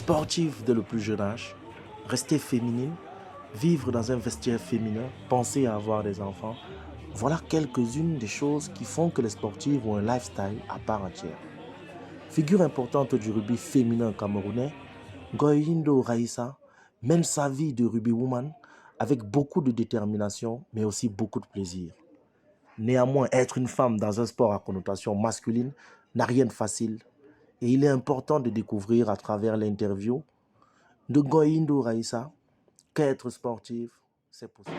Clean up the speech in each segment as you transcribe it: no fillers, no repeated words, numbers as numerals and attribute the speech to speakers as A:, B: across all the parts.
A: sportive dès le plus jeune âge, rester féminine, vivre dans un vestiaire féminin, penser à avoir des enfants, voilà quelques-unes des choses qui font que les sportives ont un lifestyle à part entière. Figure importante du rugby féminin camerounais, Ngoyindo Raissa mène sa vie de rugby woman avec beaucoup de détermination, mais aussi beaucoup de plaisir. Néanmoins, être une femme dans un sport à connotation masculine n'a rien de facile et il est important de découvrir à travers l'interview de Ngoyindo Raissa qu'être sportive, c'est possible.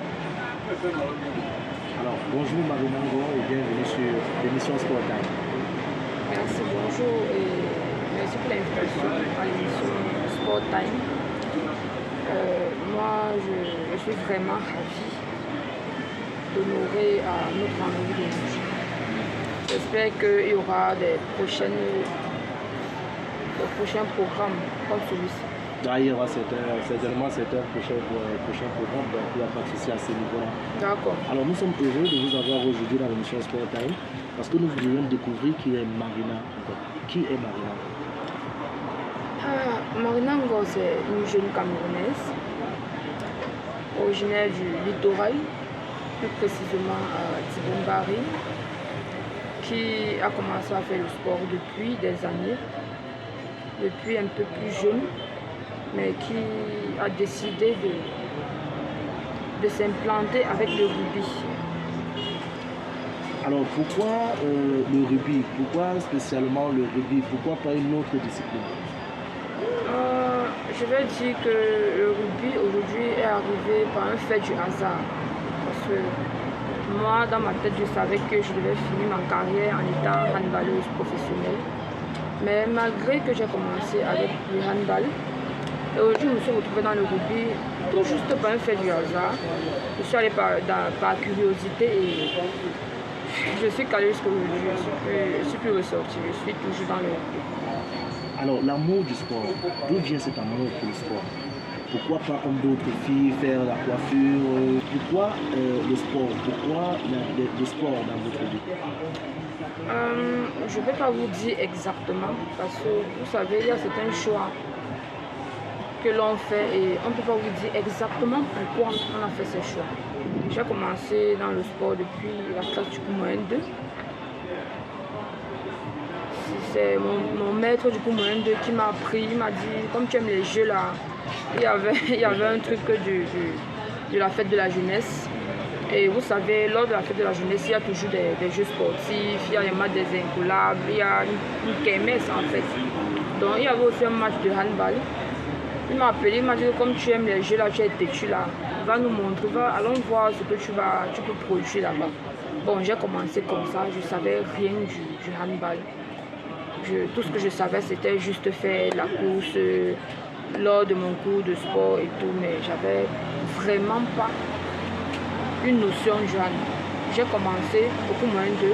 A: Alors, bonjour Marina Ngo et bienvenue sur l'émission Sport Time.
B: Merci, bonjour et merci pour l'invitation à l'émission Sport Time. Moi, je suis vraiment ravie d'honorer à notre rendez-vous d'aujourd'hui. J'espère qu'il y aura des prochains programmes comme celui-ci.
A: Il y aura certainement certains prochains programmes, donc il n'y a pas de souci à ce niveau-là.
B: D'accord.
A: Alors nous sommes heureux de vous avoir aujourd'hui dans l'émission Sport Time parce que nous voudrions découvrir qui est Marina. Qui est Marina?
B: Marina Ngo, c'est une jeune Camerounaise, originaire du littoral, plus précisément à Tibombari, qui a commencé à faire le sport depuis des années, depuis un peu plus jeune, mais qui a décidé de s'implanter avec le rugby.
A: Alors pourquoi le rugby? Pourquoi spécialement le rugby? Pourquoi pas une autre discipline?
B: Je vais dire que le rugby aujourd'hui est arrivé par un fait du hasard. Parce que moi, dans ma tête, je savais que je devais finir ma carrière en étant handballeuse professionnelle. Mais malgré que j'ai commencé avec le handball, et aujourd'hui, je me suis retrouvée dans le rugby, tout juste par un fait du hasard. Je suis allée par curiosité et je suis calée jusqu'aujourd'hui. Je ne suis plus ressortie, je suis toujours dans le rugby.
A: Alors, l'amour du sport, d'où vient cet amour pour le sport? Pourquoi pas comme d'autres filles faire la coiffure? Pourquoi le sport? Pourquoi le sport dans votre vie?
B: Je ne vais pas vous dire exactement parce que vous savez, il y a certains choix que l'on fait et on ne peut pas vous dire exactement pourquoi on a fait ces choix. J'ai commencé dans le sport depuis la classe du coup moyen 2. C'est mon maître du coup moyen 2 qui m'a appris, il m'a dit, comme tu aimes les jeux là, il y avait un truc de la fête de la jeunesse. Et vous savez, lors de la fête de la jeunesse, il y a toujours des jeux sportifs, il y a les matchs des incolables, il y a une kermesse en fait. Donc il y avait aussi un match de handball. Il m'a appelé, il m'a dit que comme tu aimes les jeux là, tu es têtu là, va nous montrer, allons voir ce que tu peux produire là-bas. Bon, j'ai commencé comme ça, je ne savais rien du handball. Tout ce que je savais, c'était juste faire la course lors de mon cours de sport et tout, mais j'avais vraiment pas une notion du handball. J'ai commencé au coup moyen 2,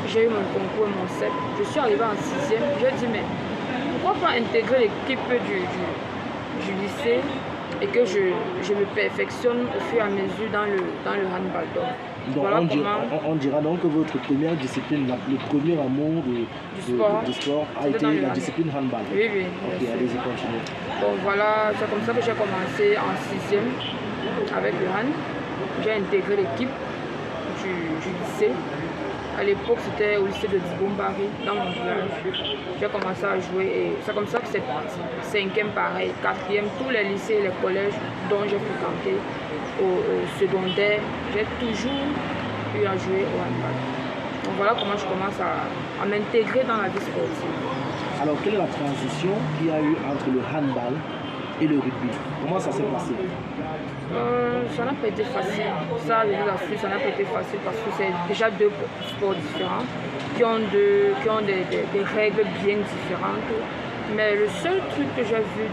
B: j'ai eu mon concours et mon CEP, je suis arrivée en 6e, j'ai dit mais pourquoi pas intégrer l'équipe du lycée et que je me perfectionne au fur et à mesure dans le handball.
A: Donc voilà on dira donc que votre première discipline, le premier amour du sport a été la discipline handball.
B: Oui, oui.
A: Ok, allez-y, continuez.
B: Donc voilà, c'est comme ça que j'ai commencé en 6e avec le hand. J'ai intégré l'équipe du lycée. À l'époque, c'était au lycée de Dibombari, dans mon village. J'ai commencé à jouer et c'est comme ça que c'est parti. 5e pareil, 4e, tous les lycées et les collèges dont j'ai fréquenté au secondaire, j'ai toujours eu à jouer au handball. Donc voilà comment je commence à m'intégrer dans la vie sportive.
A: Alors, quelle est la transition qu'il y a eu entre le handball et le rugby? Comment ça s'est passé?
B: Ça n'a pas été facile. Ça, je vous assure, ça n'a pas été facile parce que c'est déjà deux sports différents qui ont des règles bien différentes. Mais le seul truc que j'ai vu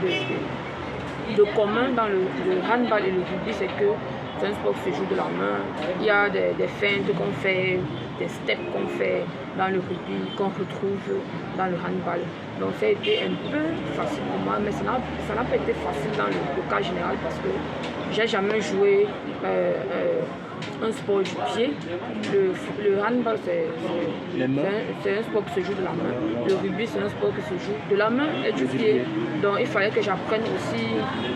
B: de commun dans le handball et le rugby, c'est que c'est un sport qui se joue de la main. Il y a des feintes qu'on fait, des steps qu'on fait dans le rugby, qu'on retrouve dans le handball. Donc ça a été un peu facile pour moi, mais ça n'a pas été facile dans le cas général parce que j'ai jamais joué un sport du pied. Le handball, c'est un sport qui se joue de la main. Le rugby, c'est un sport qui se joue de la main et du pied. Donc il fallait que j'apprenne aussi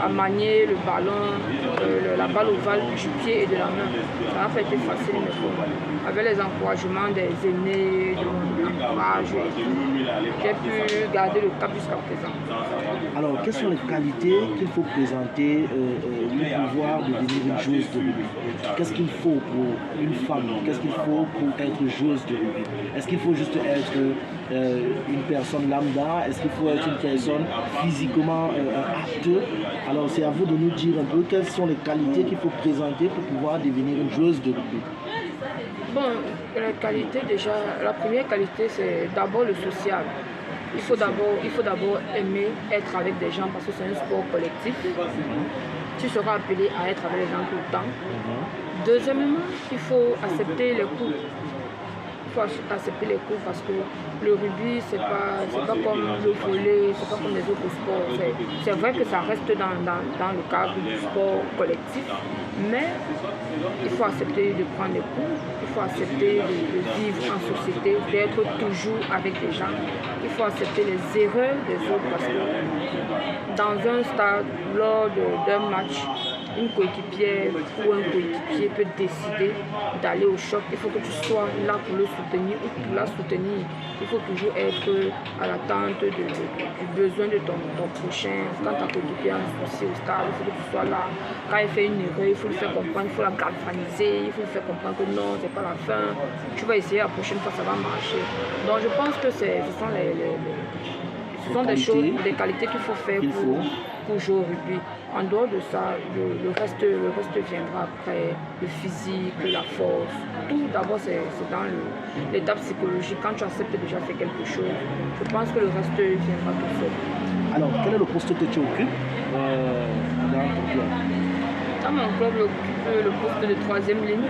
B: à manier le ballon, la balle ovale du pied et de la main. Ça n'a pas été facile, mais bon, avec les encouragements des aînés, de mon entourage, j'ai pu garder le cap jusqu'à présent.
A: Alors, quelles sont les qualités qu'il faut présenter pour pouvoir devenir une joueuse de rugby? Qu'est-ce qu'il faut pour une femme? Qu'est-ce qu'il faut pour être joueuse de rugby? Est-ce qu'il faut juste être une personne lambda? Est-ce qu'il faut être une personne physiquement apte? Alors, c'est à vous de nous dire un peu quelles sont les qualités qu'il faut présenter pour pouvoir devenir une joueuse de rugby.
B: Bon, la qualité déjà, la première qualité c'est d'abord le social. Il faut d'abord aimer être avec des gens parce que c'est un sport collectif. Tu seras appelé à être avec les gens tout le temps. Deuxièmement, il faut accepter les coups. Il faut accepter les coups parce que le rugby, c'est pas comme le volley, c'est pas comme les autres sports. C'est vrai que ça reste dans le cadre du sport collectif, mais il faut accepter de prendre des coups, il faut accepter de vivre en société, d'être toujours avec des gens. Il faut accepter les erreurs des autres parce que dans un stade, lors d'un match, une coéquipière ou un coéquipier peut décider d'aller au choc. Il faut que tu sois là pour le soutenir ou pour la soutenir. Il faut toujours être à l'attente du besoin de ton prochain. Quand ta coéquipier a un souci au stade, il faut que tu sois là. Quand elle fait une erreur, il faut lui faire comprendre, il faut la galvaniser, il faut lui faire comprendre que non, c'est pas la fin. Tu vas essayer la prochaine fois, ça va marcher. Donc je pense que ce sont des choses, des qualités qu'il faut faire pour jouer au rugby. En dehors de ça, le reste viendra après, le physique, la force. Tout d'abord, c'est dans l'étape psychologique. Quand tu acceptes déjà faire quelque chose, je pense que le reste viendra tout seul.
A: Alors, quel est le poste que tu occupes dans ton club?
B: Dans mon club, j'occupe le poste de 3e ligne.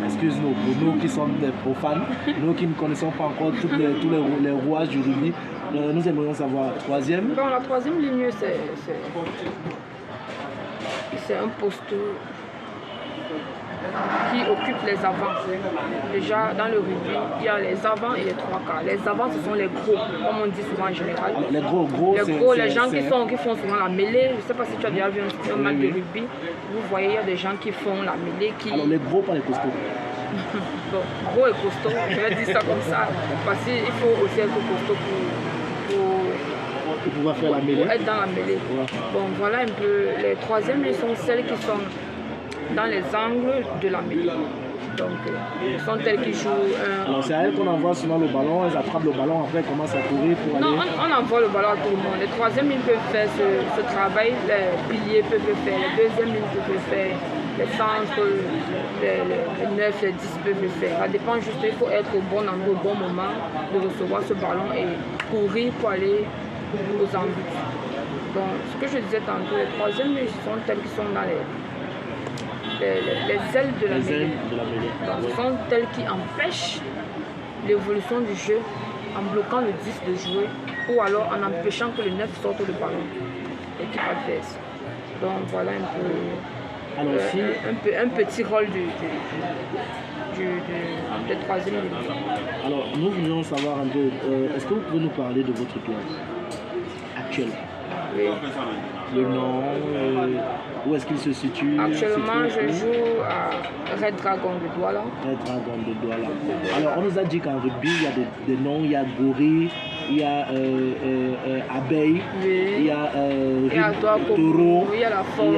A: Excuse-nous, pour nous qui sommes des profanes, nous qui ne connaissons pas encore tous les rouages du rugby, nous aimerions savoir 3e.
B: Bon, la 3e ligne, c'est un poste qui occupe les avants. Déjà, dans le rugby, il y a les avants et les 3 quarts. Les avants, ce sont les gros, comme on dit souvent en général.
A: Alors, les gros,
B: les gens qui font souvent la mêlée. Je ne sais pas si tu as déjà vu un match de rugby. Vous voyez, il y a des gens qui font la mêlée.
A: Alors, les gros, pas les costauds.
B: Bon, gros et costaud, je vais dire ça comme ça. Parce qu'il faut aussi être costaud
A: pour pouvoir faire la mêlée.
B: Pour être dans la mêlée. Ouais. Bon, voilà un peu. Les 3e, ils sont celles qui sont dans les angles de la mêlée. Donc, ce sont elles qui jouent
A: Alors, c'est à elles qu'on envoie souvent le ballon, elles attrapent le ballon, après elles commencent à courir pour aller...
B: Non, on envoie le ballon à tout le monde. Les 3e, ils peuvent faire ce travail, les piliers peuvent le faire, les 2e, ils peuvent le faire, les centres, les 9, les 10 peuvent le faire. Ça dépend juste, il faut être au bon endroit, au bon moment de recevoir ce ballon et courir pour aller aux embûches. Donc, ce que je disais tantôt, les 3e, ils sont telles qui sont dans les ailes de la mêlée. Donc, ce sont telles qui empêchent l'évolution du jeu en bloquant le 10 de jouer ou alors en empêchant que le 9 sorte le ballon. L'équipe adverse. Donc voilà un peu, un petit rôle de 3e ligne.
A: Alors nous voulions savoir un peu, est-ce que vous pouvez nous parler de votre club actuel?
B: Oui.
A: Le nom, où est-ce qu'il se situe?
B: Actuellement, je joue à Red Dragon de Douala.
A: Red Dragon de Douala. Alors, on nous a dit qu'en rugby, il y a des noms, il y a Gorille, il y a Abeille,
B: oui.
A: Il y a
B: Taureau, il y a la Faune.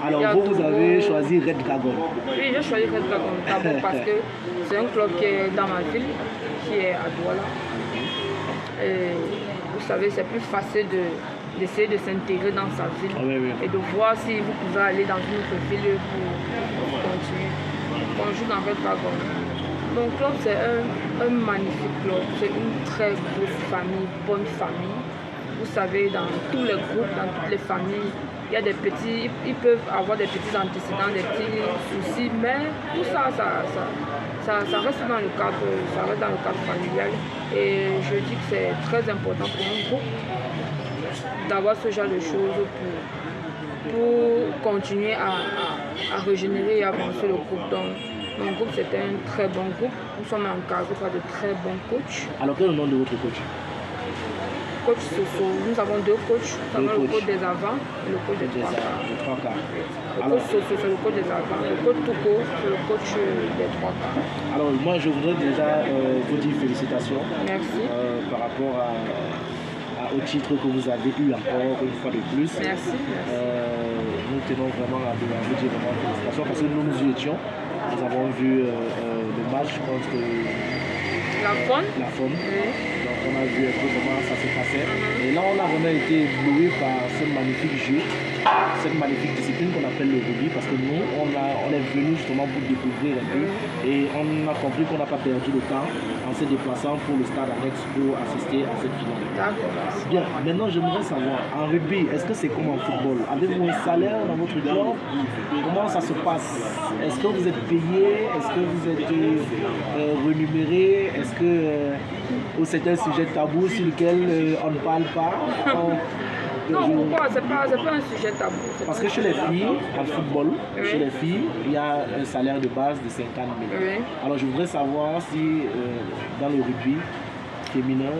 A: Alors, vous avez choisi Red Dragon.
B: Oui, j'ai choisi Red Dragon d'abord parce que c'est un club qui est dans ma ville, qui est à Douala. Et vous savez, c'est plus facile d'essayer de s'intégrer dans sa ville et de voir si vous pouvez aller dans une autre ville pour continuer. On joue dans Red Dragon. Mon club, c'est un magnifique club. C'est une très grosse famille, bonne famille. Vous savez, dans tous les groupes, dans toutes les familles, il y a des petits, ils peuvent avoir des petits antécédents, des petits soucis, mais tout ça reste dans le cadre familial. Et je dis que c'est très important pour un groupe d'avoir ce genre de choses pour continuer à à régénérer et avancer le groupe. Donc, mon groupe, c'était un très bon groupe. Nous sommes encadrés par de très bons coachs.
A: Alors, quel est le nom de votre coach?
B: Coach Soso, nous avons deux coachs. Nous avons le coach des avants et le coach des trois quarts. Le coach Soso, c'est le coach des avants. Le coach Touko, c'est le coach des trois quarts.
A: Alors, moi, je voudrais déjà vous dire félicitations.
B: Merci.
A: Par rapport au titre que vous avez eu encore une fois de plus.
B: Merci.
A: Nous tenons vraiment à vous dire vraiment félicitations parce que nous y étions. Nous avons vu le match contre
B: la Faune.
A: Oui. Donc on a vu un peu comment ça se passait. Et là on a vraiment été ébloui par ce magnifique jeu, cette magnifique discipline qu'on appelle le rugby parce que nous on est venu justement pour découvrir un peu et on a compris qu'on n'a pas perdu le temps en se déplaçant pour le stade annexe pour assister à cette finale. Bien, maintenant j'aimerais savoir, en rugby, est-ce que c'est comme en football? Avez-vous un salaire dans votre club? Comment ça se passe? Est-ce que vous êtes payé? Est-ce que vous êtes rémunéré? Est-ce que c'est un sujet tabou sur lequel on ne parle pas?
B: Non, pourquoi? C'est pas un sujet tabou.
A: Parce que chez les filles, en football, chez les filles, il y a un salaire de base de 50 000.
B: Oui.
A: Alors je voudrais savoir si dans le rugby féminin,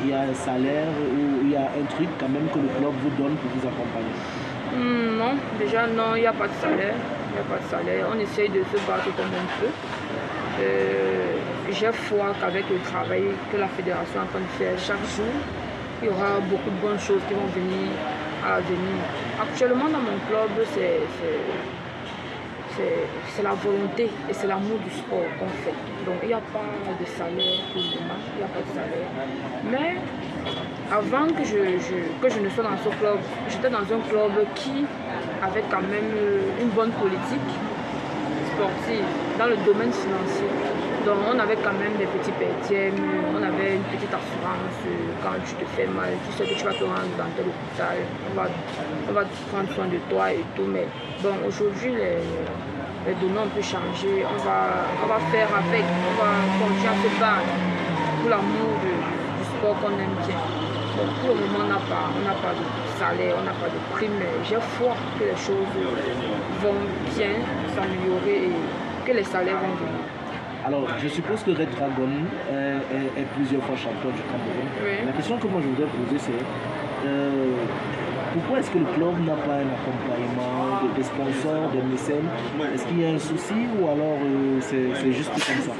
A: il y a un salaire ou il y a un truc quand même que le club vous donne pour vous accompagner.
B: Non, déjà non, il n'y a pas de salaire. Il n'y a pas de salaire. On essaye de se battre comme on peut. J'ai foi qu'avec le travail que la fédération est en train de faire chaque jour, il y aura beaucoup de bonnes choses qui vont venir à l'avenir. Actuellement dans mon club, c'est la volonté et c'est l'amour du sport qu'on fait. Donc il n'y a pas de salaire pour le moment, il n'y a pas de salaire. Mais avant que je ne sois dans ce club, j'étais dans un club qui avait quand même une bonne politique sportive dans le domaine financier. Donc on avait quand même des petits PTM, on avait une petite assurance quand tu te fais mal, tu sais que tu vas te rendre dans tel hôpital, on va prendre soin de toi et tout. Mais bon, aujourd'hui les données ont pu changer, on va faire avec, on va continuer à se battre pour l'amour du sport qu'on aime bien. Donc pour le moment on n'a pas de salaire, on n'a pas de prime, mais j'ai foi que les choses vont bien s'améliorer et que les salaires vont venir.
A: Alors, je suppose que Red Dragon est plusieurs fois champion du Cameroun.
B: Oui.
A: La question que moi je voudrais poser, c'est pourquoi est-ce que le club n'a pas un accompagnement des sponsors, des mécènes? Est-ce qu'il y a un souci ou alors c'est juste comme ça?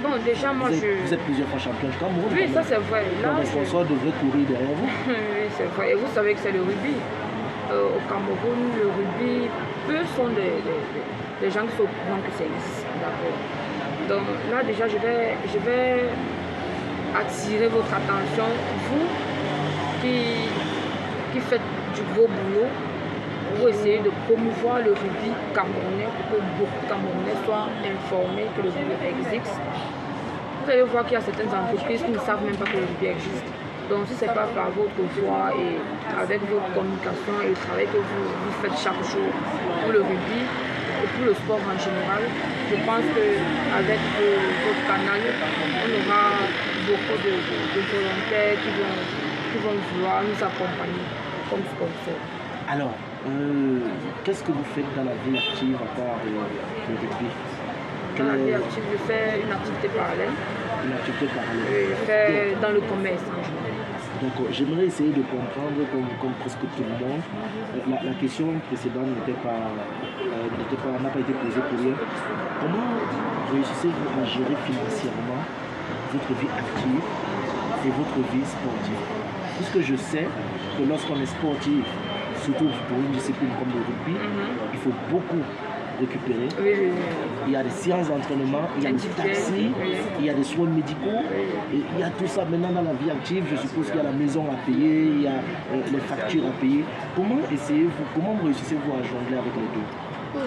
B: Bon, déjà, moi,
A: vous êtes plusieurs fois champion du Cameroun.
B: Oui, ça c'est vrai.
A: Là, les sponsors devraient courir derrière vous.
B: Oui, c'est vrai. Et vous savez que c'est le rugby. Au Cameroun, le rugby, peu sont des gens qui sont au courant que ça existe. D'accord. Donc là, déjà, je vais attirer votre attention, vous qui faites du gros boulot, pour essayer de promouvoir le rugby camerounais, pour que beaucoup de Camerounais soient informés que le rugby existe. Vous allez voir qu'il y a certaines entreprises qui ne savent même pas que le rugby existe. Donc si ce n'est pas par votre voix et avec votre communication et le travail que vous faites chaque jour pour le rugby et pour le sport en général, je pense qu'avec votre canal, on aura beaucoup de volontaires qui vont vouloir nous accompagner comme sponsor.
A: Alors, qu'est-ce que vous faites dans la vie active à part le rugby?
B: Dans la vie active, je fais une activité parallèle.
A: Une activité parallèle?
B: Oui, je fais dans le commerce en général.
A: Donc, j'aimerais essayer de comprendre, comme presque tout le monde, la question précédente n'a pas été posée pour rien. Comment réussissez-vous à gérer financièrement votre vie active et votre vie sportive? Puisque je sais que lorsqu'on est sportif, surtout pour une discipline comme le rugby, il faut beaucoup récupérer.
B: Oui.
A: Il y a des séances d'entraînement, il y a des taxis, il y a des soins médicaux, et il y a tout ça maintenant dans la vie active. Je suppose qu'il y a la maison à payer, il y a les factures à payer. Comment réussissez-vous à jongler avec les deux?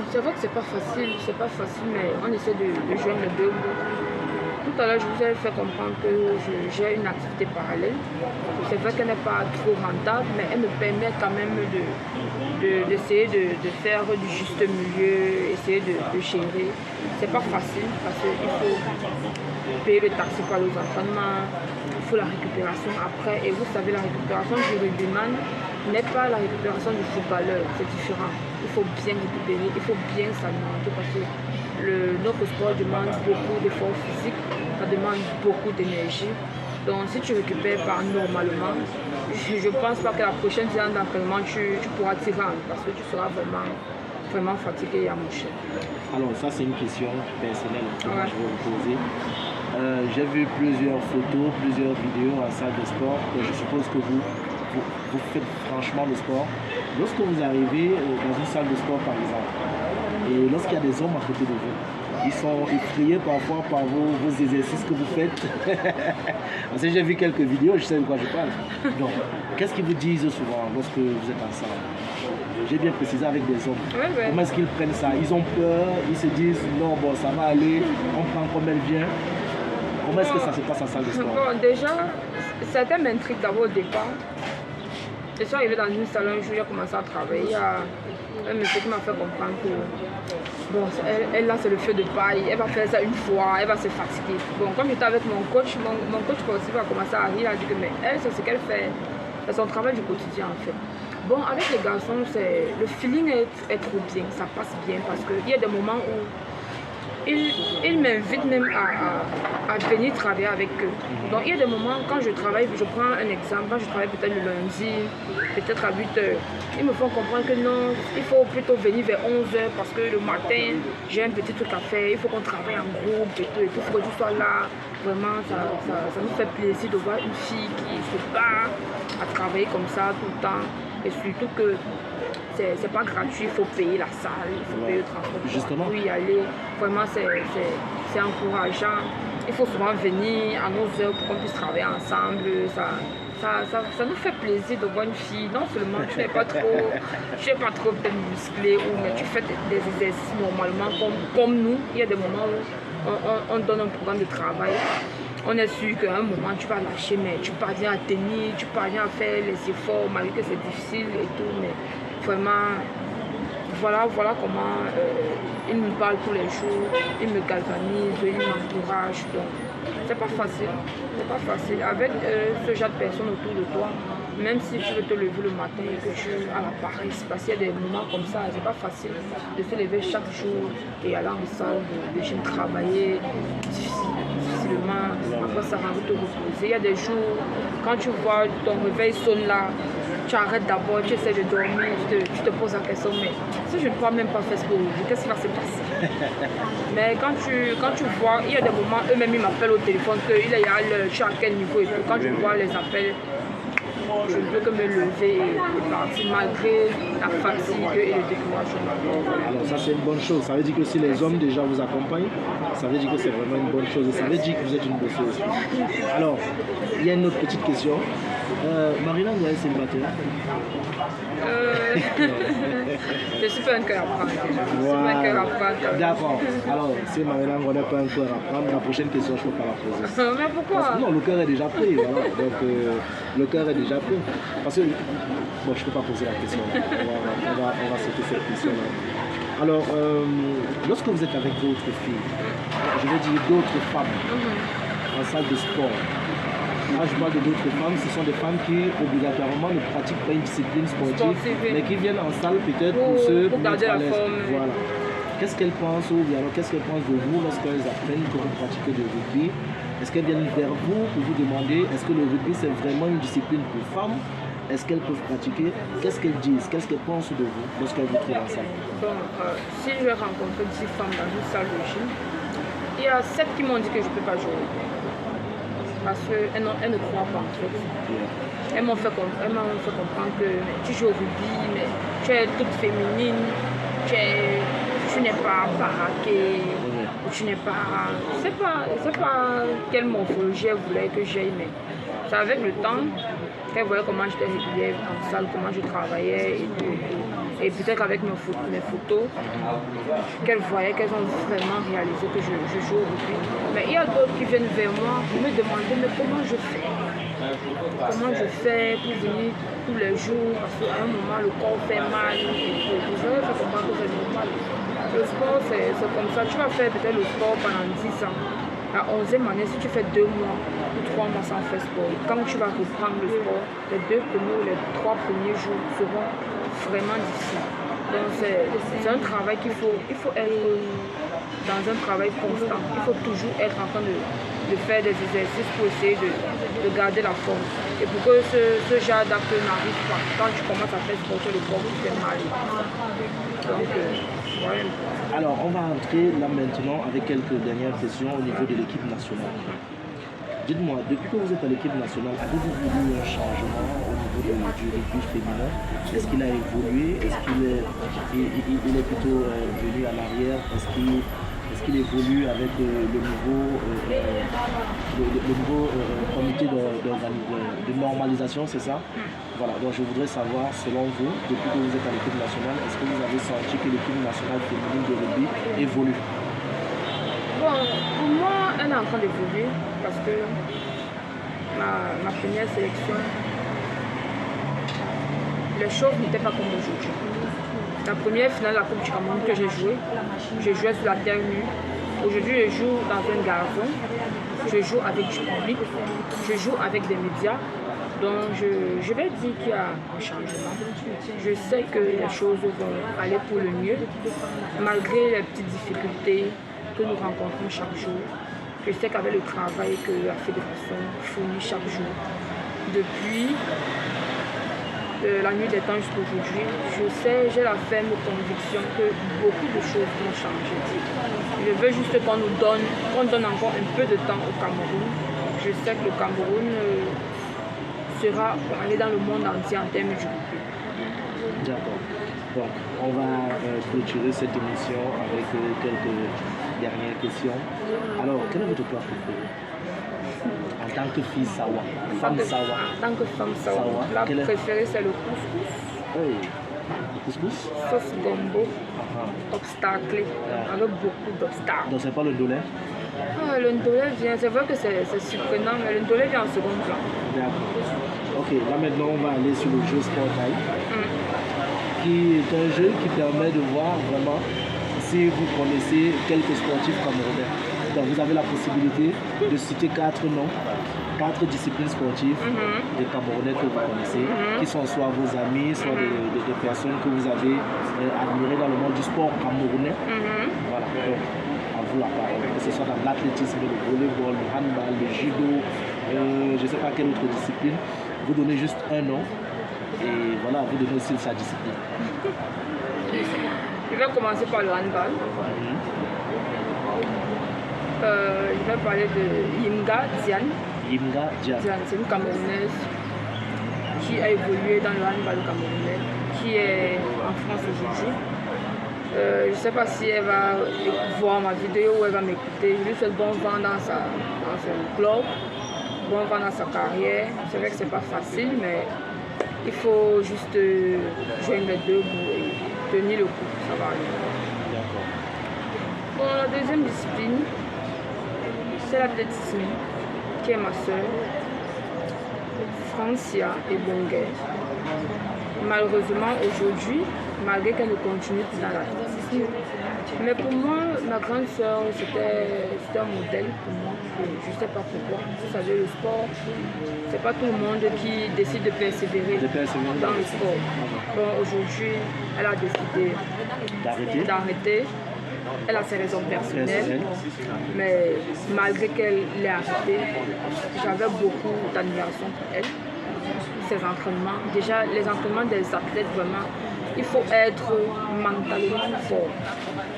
B: C'est vrai que c'est pas facile, mais on essaie de joindre les deux bouts. Tout à l'heure, je vous ai fait comprendre que j'ai une activité parallèle. C'est vrai qu'elle n'est pas trop rentable, mais elle me permet quand même d'essayer de faire du juste milieu, essayer de gérer. C'est pas facile parce qu'il payer le taxi pour aller aux entraînements, il faut la récupération après. Et vous savez, la récupération du rugbyman n'est pas la récupération du footballeur, c'est différent. Il faut bien récupérer, il faut bien s'alimenter parce que notre sport demande beaucoup d'efforts physiques, ça demande beaucoup d'énergie. Donc si tu récupères pas normalement, je ne pense pas que la prochaine séance d'entraînement, tu pourras t'y rendre parce que tu seras vraiment fatigué et amoché.
A: Alors ça c'est une question personnelle que moi je vais vous poser. J'ai vu plusieurs photos, plusieurs vidéos en salle de sport. Et je suppose que vous faites franchement le sport. Lorsque vous arrivez dans une salle de sport par exemple, et lorsqu'il y a des hommes à côté de vous, ils sont effrayés parfois par vos exercices que vous faites. Parce que j'ai vu quelques vidéos, je sais de quoi je parle. Donc, qu'est-ce qu'ils vous disent souvent lorsque vous êtes ensemble? J'ai bien précisé avec des hommes.
B: Ouais.
A: Comment est-ce qu'ils prennent ça? Ils ont peur, ils se disent non, bon, ça va aller, on prend comme elle vient. Comment est-ce que ça se passe en salle de sport?
B: Bon, déjà, certains m'intriguent d'abord au départ. Je suis arrivée dans une salle un jour, j'ai commencé à travailler. Il y a un monsieur qui m'a fait comprendre que bon, elle là c'est le feu de paille, elle va faire ça une fois, elle va se fatiguer. Bon, comme j'étais avec mon coach sportif a commencé à rire, il a dit que mais elle c'est ce qu'elle fait, c'est son travail du quotidien en fait. Bon, avec les garçons, le feeling est trop bien, ça passe bien parce qu'il y a des moments où ils m'invitent même à venir travailler avec eux. Donc il y a des moments, quand je travaille, je prends un exemple, quand je travaille peut-être le lundi, peut-être à 8 h, ils me font comprendre que non, il faut plutôt venir vers 11 h parce que le matin, j'ai un petit truc à faire, il faut qu'on travaille en groupe et tout, il faut que tu sois là. Vraiment, ça nous fait plaisir de voir une fille qui se bat à travailler comme ça tout le temps. Et surtout que c'est pas gratuit, il faut payer la salle, il faut payer le transport.
A: Justement.
B: Pour y aller, vraiment c'est encourageant. Il faut souvent venir à nos heures pour qu'on puisse travailler ensemble. Ça nous fait plaisir de voir une fille. Non seulement tu n'es pas trop musclé, mais tu fais des exercices normalement comme nous. Il y a des moments où on donne un programme de travail. On est sûr qu'à un moment tu vas lâcher, mais tu parviens à tenir, tu parviens à faire les efforts malgré que c'est difficile et tout. Mais vraiment, voilà comment il me parle tous les jours, il me galvanise, il m'encourage. Donc, c'est pas facile. Avec ce genre de personnes autour de toi, même si tu veux te lever le matin et que tu as la paresse, parce qu'il y a des moments comme ça, c'est pas facile de se lever chaque jour et aller en salle, de gym travailler difficilement, après ça va te reposer. Il y a des jours, quand tu vois ton réveil sonne là, tu arrêtes d'abord, tu essaies de dormir, tu te poses la question, mais si je ne peux même pas faire ce pour vous, qu'est-ce qui va se passer? Mais quand tu vois, il y a des moments, eux-mêmes ils m'appellent au téléphone, qu'il y a je suis à quel niveau et tout. Quand je vois les appels, je ne peux que me lever et partir malgré la fatigue et le découragement.
A: Alors ça c'est une bonne chose, ça veut dire que si les hommes déjà vous accompagnent, ça veut dire que c'est vraiment une bonne chose et ça veut dire que vous êtes une bosseuse. Alors, il y a une autre petite question. Marina, vous êtes célibataire?
B: Je suis pas un cœur à prendre. Je suis pas un cœur à prendre.
A: D'accord. Alors, si Marina n'a pas un cœur à prendre, la prochaine question, je ne peux pas la poser.
B: Mais pourquoi?
A: Non, le cœur est déjà pris. Voilà. Donc, le cœur est déjà pris. Parce que, bon, je ne peux pas poser la question. On va sauter cette question-là. Alors, lorsque vous êtes avec d'autres filles, je veux dire d'autres femmes, en salle de sport, là je parle de d'autres femmes, ce sont des femmes qui obligatoirement ne pratiquent pas une discipline sportive, mais qui viennent en salle peut-être pour
B: garder la forme.
A: Voilà. Qu'est-ce qu'elles pensent ou bien alors qu'est-ce qu'elles pensent de vous lorsqu'elles apprennent que vous pratiquez du rugby? Est-ce qu'elles viennent vers vous pour vous demander est-ce que le rugby c'est vraiment une discipline pour femmes? Est-ce qu'elles peuvent pratiquer? Qu'est-ce qu'elles disent? Qu'est-ce qu'elles pensent de vous lorsqu'elles vous trouvent en salle?
B: Bon, si je vais rencontrer 10 femmes dans une salle de gym, il y a 7 qui m'ont dit que je ne peux pas jouer. Parce qu'elles ne croient pas en fait. Elles m'ont fait comprendre que tu joues au rugby, mais tu es toute féminine, tu n'es pas baraquée, tu n'es pas... C'est pas quelle morphologie elle voulait que j'aille, mais c'est avec le temps qu'elle voyait comment j'étais régulière en salle, comment je travaillais et tout. Et peut-être avec mes photos, qu'elles voyaient qu'elles ont vraiment réalisé que je joue au rugby. Mais il y a d'autres qui viennent vers moi pour me demander mais comment je fais? Comment je fais pour venir tous les jours? Parce qu'à un moment le corps fait mal et tout. Je vais faire comprendre que c'est normal. Le sport c'est comme ça. Tu vas faire peut-être le sport pendant 10 ans. La 11e année, si tu fais 2 mois ou 3 mois sans faire sport, quand tu vas reprendre le sport, les 2 premiers ou les 3 premiers jours seront vraiment difficiles. Donc c'est un travail il faut être dans un travail constant. Il faut toujours être en train de faire des exercices pour essayer de garder la forme. Et pour que ce genre d'acte n'arrive pas, quand tu commences à faire sport, le corps te fait mal. Donc, ouais.
A: Alors, on va entrer là maintenant avec quelques dernières questions au niveau de l'équipe nationale. Dites-moi, depuis que vous êtes à l'équipe nationale, avez-vous voulu un changement au niveau du rugby féminin? Est-ce qu'il a évolué? Est-ce qu'il est plutôt venu à l'arrière? Est-ce qu'il évolue avec le nouveau comité de normalisation, c'est ça? Voilà, donc je voudrais savoir, selon vous, depuis que vous êtes à l'équipe nationale, est-ce que vous avez senti que l'équipe nationale féminine de rugby évolue?
B: Bon, pour moi, elle est en train d'évoluer parce que ma première sélection, les choses n'étaient pas comme aujourd'hui. La première finale de la Coupe du Cameroun que j'ai jouais sur la terre nue. Aujourd'hui, je joue dans un gazon, je joue avec du public, je joue avec des médias. Donc, je vais dire qu'il y a un changement. Je sais que les choses vont aller pour le mieux, malgré les petites difficultés que nous rencontrons chaque jour. Je sais qu'avec le travail que la fédération fournit chaque jour, depuis la nuit des temps jusqu'à aujourd'hui, j'ai la ferme conviction que beaucoup de choses vont changer. Je veux juste qu'on donne encore un peu de temps au Cameroun. Je sais que le Cameroun sera allé dans le monde entier en termes du rugby.
A: D'accord. Donc, on va clôturer cette émission avec quelques dernières questions. Alors, quel est votre plat préféré? En tant que fille Sawa, femme Sawa.
B: En tant que femme Sawa, mon plat préféré c'est le couscous.
A: Oui. Le couscous?
B: Sauce gombo, obstaclé, avec beaucoup d'obstacles.
A: Donc c'est pas le ndolé?
B: Le ndolé vient, c'est vrai que c'est surprenant, mais le ndolé vient en second plan.
A: D'accord. Ok, là maintenant on va aller sur le jeu Sport Time, qui est un jeu qui permet de voir vraiment si vous connaissez quelques sportifs camerounais. Donc vous avez la possibilité de citer 4 noms, 4 disciplines sportives des Camerounais que vous connaissez, qui sont soit vos amis, soit des personnes que vous avez admirées dans le monde du sport camerounais. Voilà, donc à vous la parole, que ce soit dans l'athlétisme, le volleyball, le handball, le judo, je ne sais pas quelle autre discipline. Vous donnez juste un nom et voilà, vous donnez aussi sa discipline.
B: Je vais commencer par le handball. Je vais parler de Yimga Diane.
A: Yimga Diane.
B: C'est une Camerounaise qui a évolué dans le handball camerounais, qui est en France aujourd'hui. Je ne sais pas si elle va voir ma vidéo ou elle va m'écouter. Je lui souhaite bon vent dans son club, bon vent dans sa carrière. C'est vrai que c'est pas facile, mais il faut juste joindre les deux bouts et tenir le coup, ça va aller.
A: D'accord.
B: Bon, la deuxième discipline, c'est l'athlétisme, qui est ma soeur, Francia et Bonguer. Malheureusement, aujourd'hui, malgré qu'elle continue dans l'athlétisme, mais pour moi, ma grande soeur, c'était un modèle pour moi. Je ne sais pas pourquoi. Vous savez, le sport, c'est pas tout le monde qui décide de persévérer dans le sport. Bon, aujourd'hui, elle a décidé d'arrêter. Elle a ses raisons personnelles, mais malgré qu'elle l'ait arrêtée, j'avais beaucoup d'admiration pour elle. Ses entraînements, déjà les entraînements des athlètes, vraiment, il faut être mentalement fort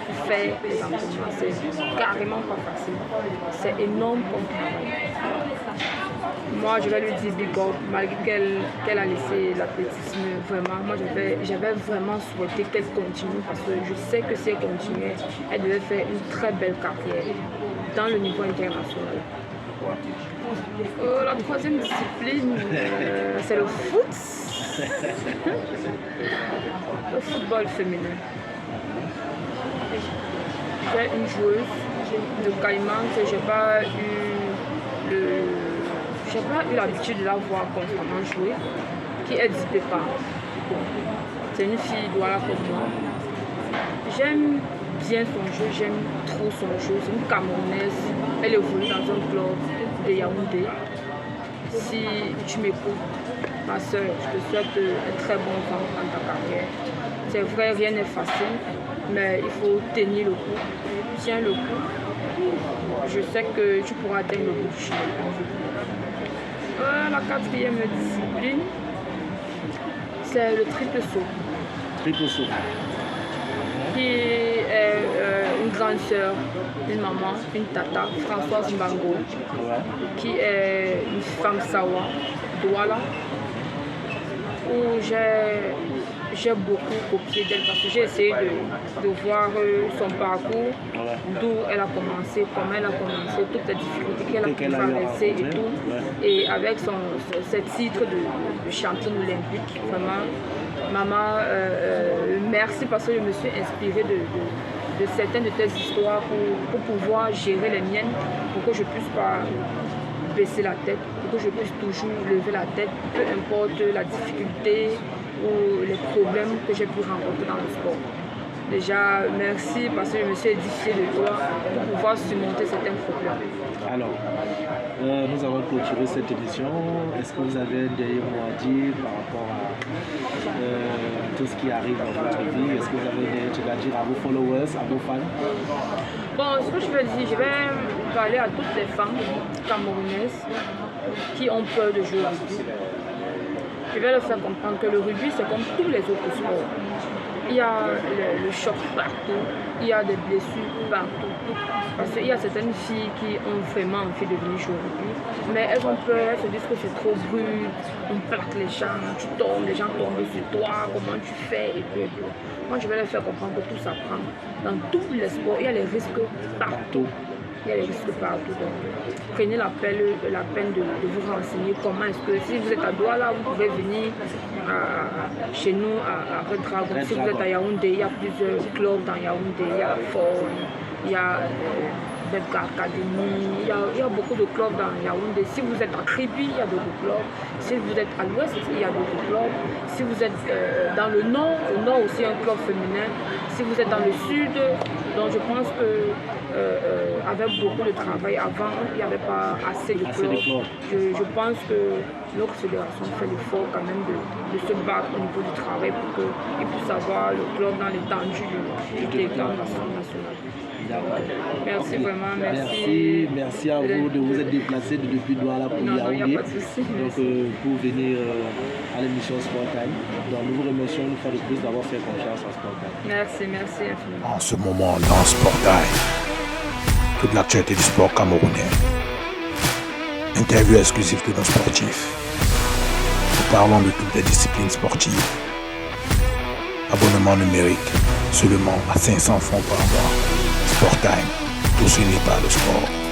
B: pour faire les entraînements. C'est carrément pas facile. C'est énorme comme travail. Moi, je vais lui dire big up, malgré qu'elle a laissé l'athlétisme, vraiment, moi j'avais vraiment souhaité qu'elle continue parce que je sais que si elle continuait, elle devait faire une très belle carrière dans le niveau international. La troisième discipline, c'est le foot. Le football féminin. J'ai une joueuse de Caïman que j'ai pas eu l'habitude de la voir constamment jouer, qui est Dipépa. C'est une fille Douala comme moi. J'aime bien son jeu, j'aime trop son jeu. C'est une Camerounaise Elle évolue dans un club de Yaoundé. Si tu m'écoutes, ma soeur, je te souhaite un très bon vent dans ta carrière. C'est vrai, rien n'est facile, mais il faut tenir le coup. Tiens le coup. Je sais que tu pourras atteindre le bout du chemin. La quatrième discipline, c'est le triple saut.
A: Triple saut.
B: Qui est une grande sœur, une maman, une tata, Françoise Mbango, qui est une femme sawa, Douala, où j'ai beaucoup copié d'elle parce que j'ai essayé de voir son parcours, d'où elle a commencé, comment elle a commencé, toutes les difficultés qu'elle a traversées et tout. Et avec ses titres de championne olympique, vraiment, maman, merci parce que je me suis inspirée de certaines de tes histoires pour pouvoir gérer les miennes, pour que je ne puisse pas baisser la tête, pour que je puisse toujours lever la tête, peu importe la difficulté ou les problèmes que j'ai pu rencontrer dans le sport. Déjà, merci parce que je me suis édifiée de toi pour pouvoir surmonter certains problèmes.
A: Alors, nous avons clôturé cette émission. Est-ce que vous avez un dernier mot à dire par rapport à tout ce qui arrive dans votre vie? Est-ce que vous avez un dernier truc à dire à vos followers, à vos fans?
B: Bon, ce que je veux dire, je vais parler à toutes les femmes camerounaises qui ont peur de jouer au rugby. Je vais leur faire comprendre que le rugby, c'est comme tous les autres sports. Il y a le choc partout, il y a des blessures partout. Parce qu'il y a certaines filles qui ont vraiment envie de venir jouer au rugby, mais elles ont peur, elles se disent que c'est trop brut, on plaque les gens, tu tombes, les gens tombent sur toi, comment tu fais, et tout. Moi, je vais leur faire comprendre que tout s'apprend. Dans tous les sports, il y a les risques partout. Il y a les risques partout. Donc, prenez la peine de vous renseigner comment est-ce que, si vous êtes à Douala, vous pouvez venir chez nous à Red Dragon. Si vous êtes à Yaoundé, il y a plusieurs clubs dans Yaoundé. Il y a Fort, il y a Belka Academy, il y a beaucoup de clubs dans Yaoundé. Si vous êtes à Kribi, il y a d'autres clubs. Si vous êtes à l'ouest, il y a d'autres clubs. Si vous êtes dans le nord, au nord aussi, un club féminin. Si vous êtes dans le sud, donc je pense que avec beaucoup de travail avant, il n'y avait pas assez de clubs. Je pense que notre fédération fait l'effort quand même de se battre au niveau du travail pour qu'ils puissent avoir le club dans l'étendue du territoire national. Merci vraiment,
A: merci à vous de vous être déplacé depuis Douala pour Yaoundé. Donc pour venir à l'émission Sport Time. Donc nous vous remercions une fois de plus d'avoir fait confiance à Sport Time.
B: Merci infiniment.
C: En ce moment dans Sport Time, toute l'actualité du sport camerounais. Interview exclusive de nos sportifs. Nous parlons de toutes les disciplines sportives. Abonnement numérique, seulement à 500 francs par mois. Sport Time, tout suivi par le sport.